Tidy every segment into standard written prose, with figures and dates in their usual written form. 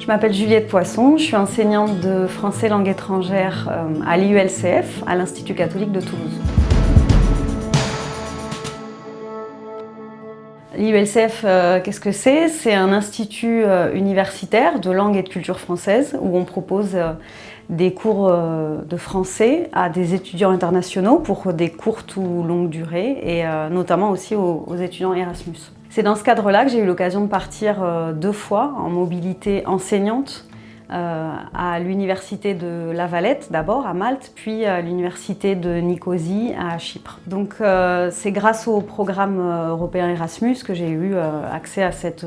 Je m'appelle Juliette Poisson, je suis enseignante de français langue étrangère à l'IULCF, à l'Institut catholique de Toulouse. L'IULCF, qu'est-ce que c'est? C'est un institut universitaire de langue et de culture française où on propose des cours de français à des étudiants internationaux pour des courtes ou longues durées et notamment aussi aux étudiants Erasmus. C'est dans ce cadre-là que j'ai eu l'occasion de partir 2 fois en mobilité enseignante à l'université de La Valette d'abord à Malte, puis à l'université de Nicosie à Chypre. Donc c'est grâce au programme européen Erasmus que j'ai eu accès à cette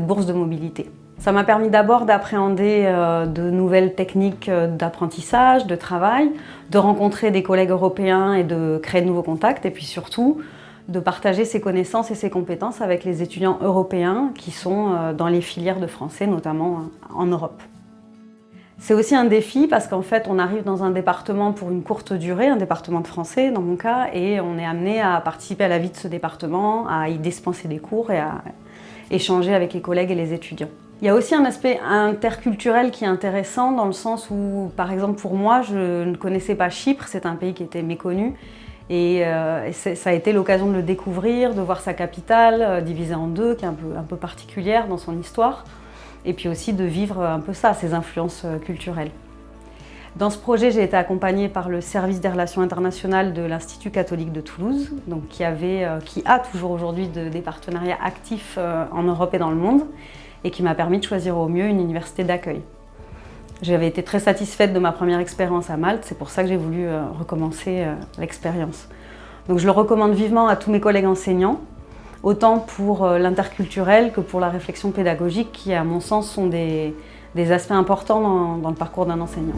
bourse de mobilité. Ça m'a permis d'abord d'appréhender de nouvelles techniques d'apprentissage, de travail, de rencontrer des collègues européens et de créer de nouveaux contacts, et puis surtout de partager ses connaissances et ses compétences avec les étudiants européens qui sont dans les filières de français, notamment en Europe. C'est aussi un défi parce qu'en fait on arrive dans un département pour une courte durée, un département de français dans mon cas, et on est amené à participer à la vie de ce département, à y dispenser des cours et à échanger avec les collègues et les étudiants. Il y a aussi un aspect interculturel qui est intéressant dans le sens où, par exemple pour moi, je ne connaissais pas Chypre, c'est un pays qui était méconnu. Et ça a été l'occasion de le découvrir, de voir sa capitale divisée en 2, qui est un peu particulière dans son histoire, et puis aussi de vivre un peu ça, ses influences culturelles. Dans ce projet, j'ai été accompagnée par le service des relations internationales de l'Institut catholique de Toulouse, donc qui a toujours aujourd'hui des partenariats actifs en Europe et dans le monde, et qui m'a permis de choisir au mieux une université d'accueil. J'avais été très satisfaite de ma première expérience à Malte, c'est pour ça que j'ai voulu recommencer l'expérience. Donc je le recommande vivement à tous mes collègues enseignants, autant pour l'interculturel que pour la réflexion pédagogique qui, à mon sens, sont des aspects importants dans le parcours d'un enseignant.